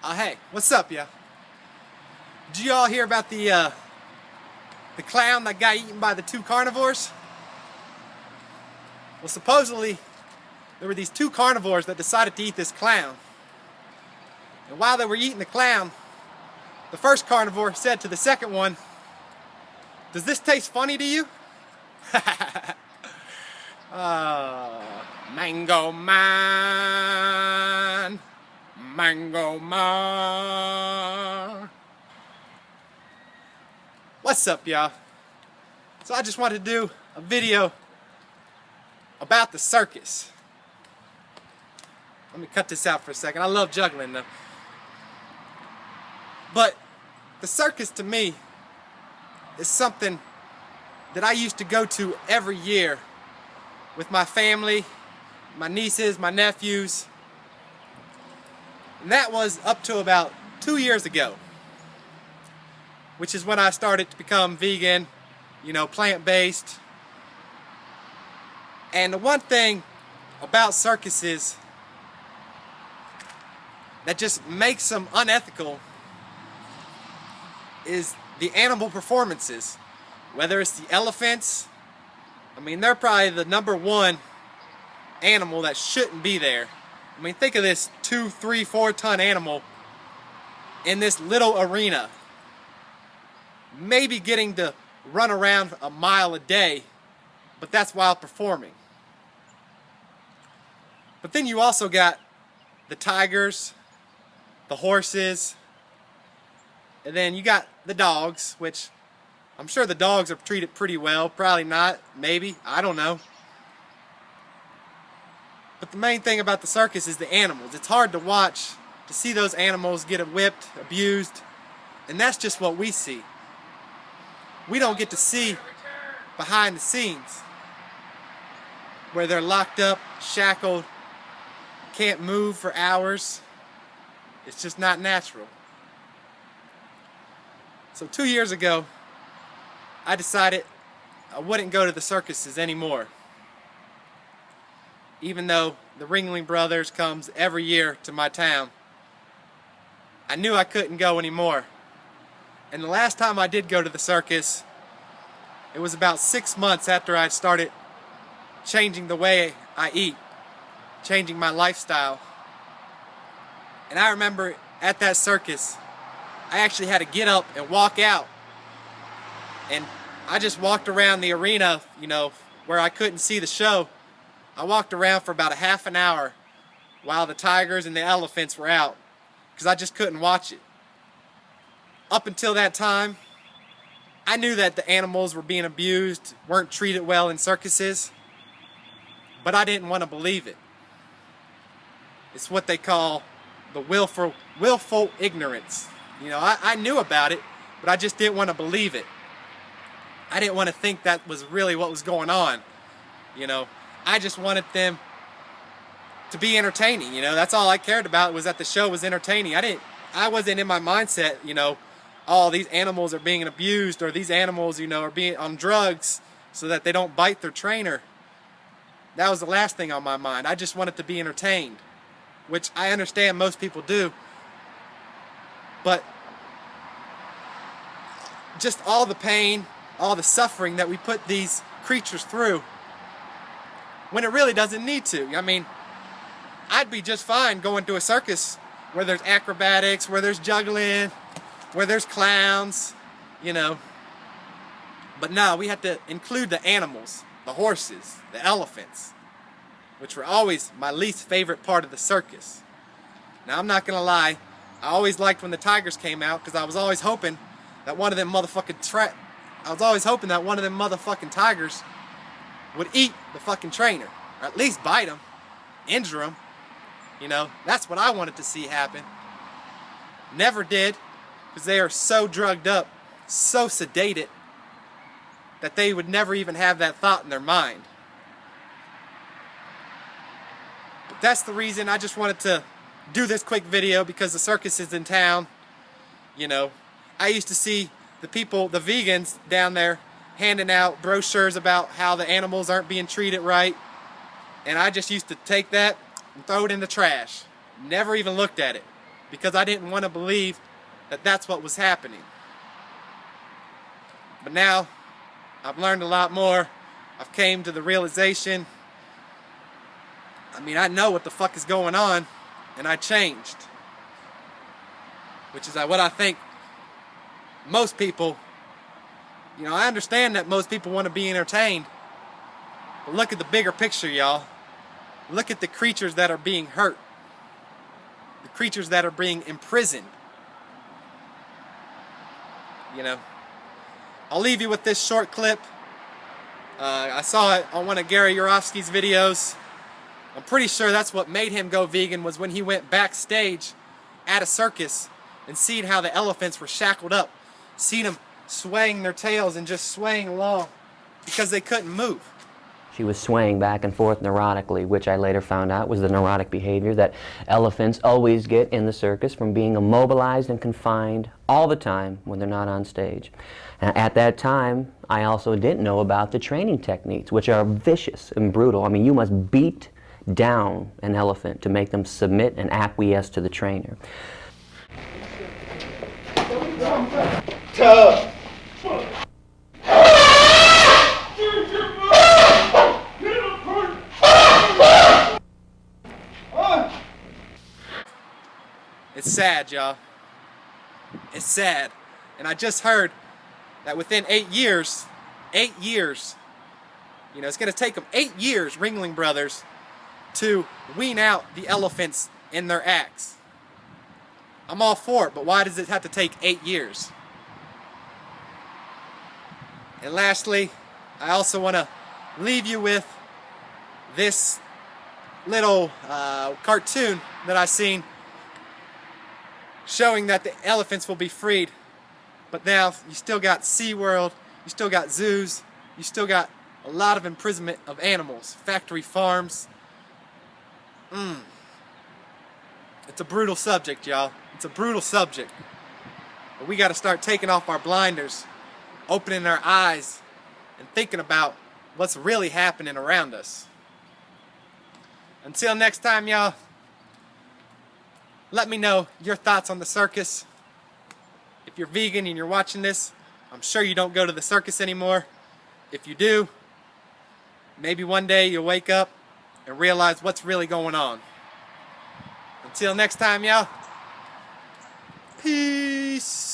Hey, what's up, y'all? Did you all hear about the clown that got eaten by the two carnivores? Well, supposedly there were these two carnivores that decided to eat this clown. And while they were eating the clown, the first carnivore said to the second one, "Does this taste funny to you?" Mango man, mango man. What's up, y'all? So I just wanted to do a video about the circus. Let me cut this out for a second. I love juggling though. But the circus to me is something that I used to go to every year with my family, my nieces, my nephews. And that was up to about 2 years ago, which is when I started to become vegan, plant-based. And the one thing about circuses that just makes them unethical is the animal performances. Whether it's the elephants, they're probably the #1 animal that shouldn't be there. Think of this 2, 3, 4 ton animal in this little arena, maybe getting to run around a mile a day, but that's while performing. But then you also got the tigers, the horses, and then you got the dogs, which I'm sure the dogs are treated pretty well. Probably not, maybe, I don't know. But the main thing about the circus is the animals. It's hard to watch, to see those animals get whipped, abused, and that's just what we see. We don't get to see behind the scenes, where they're locked up, shackled, can't move for hours. It's just not natural. So 2 years ago, I decided I wouldn't go to the circuses anymore. Even though the Ringling Brothers comes every year to my town, I knew I couldn't go anymore. And the last time I did go to the circus, it was about 6 months after I started changing the way I eat, changing my lifestyle. And I remember at that circus, I actually had to get up and walk out. And I just walked around the arena, where I couldn't see the show. I walked around for about a half an hour while the tigers and the elephants were out, because I just couldn't watch it. Up until that time, I knew that the animals were being abused, weren't treated well in circuses, but I didn't want to believe it. It's what they call the willful ignorance. I knew about it, but I just didn't want to believe it. I didn't want to think that was really what was going on. I just wanted them to be entertaining. That's all I cared about, was that the show was entertaining. I wasn't in my mindset, all these animals are being abused, or these animals, are being on drugs so that they don't bite their trainer. That was the last thing on my mind. I just wanted to be entertained, which I understand most people do. But just all the pain, all the suffering that we put these creatures through, when it really doesn't need to. I'd be just fine going to a circus where there's acrobatics, where there's juggling, where there's clowns, But no, we had to include the animals, the horses, the elephants, which were always my least favorite part of the circus. Now, I'm not gonna lie, I always liked when the tigers came out, because I was always hoping that one of them motherfucking tigers would eat the fucking trainer, or at least bite him, injure him. That's what I wanted to see happen. Never did, because they are so drugged up, so sedated, that they would never even have that thought in their mind. But that's the reason I just wanted to do this quick video, because the circus is in town. I used to see the people, the vegans down there, handing out brochures about how the animals aren't being treated right, and I just used to take that and throw it in the trash. Never even looked at it. because I didn't want to believe that that's what was happening. But now I've learned a lot more. I've came to the realization, I know what the fuck is going on, and I changed. Which is what I think most people, I understand that most people want to be entertained, but look at the bigger picture, y'all. Look at the creatures that are being hurt. The creatures that are being imprisoned. I'll leave you with this short clip. I saw it on one of Gary Yourofsky's videos. I'm pretty sure that's what made him go vegan, was when he went backstage at a circus and seen how the elephants were shackled up. Seen them swaying their tails and just swaying along because they couldn't move. She was swaying back and forth neurotically, which I later found out was the neurotic behavior that elephants always get in the circus from being immobilized and confined all the time when they're not on stage. And at that time, I also didn't know about the training techniques, which are vicious and brutal. You must beat down an elephant to make them submit and acquiesce to the trainer. It's sad, y'all. It's sad. And I just heard that within 8 years, it's going to take them 8 years, Ringling Brothers, to wean out the elephants in their acts. I'm all for it, but why does it have to take 8 years? And lastly, I also want to leave you with this little cartoon that I seen showing that the elephants will be freed. But now you still got SeaWorld, you still got zoos, you still got a lot of imprisonment of animals, factory farms. It's a brutal subject, y'all. It's a brutal subject. But we got to start taking off our blinders, opening our eyes, and thinking about what's really happening around us. Until next time, y'all, let me know your thoughts on the circus. If you're vegan and you're watching this, I'm sure you don't go to the circus anymore. If you do, maybe one day you'll wake up and realize what's really going on. Until next time, y'all. Peace.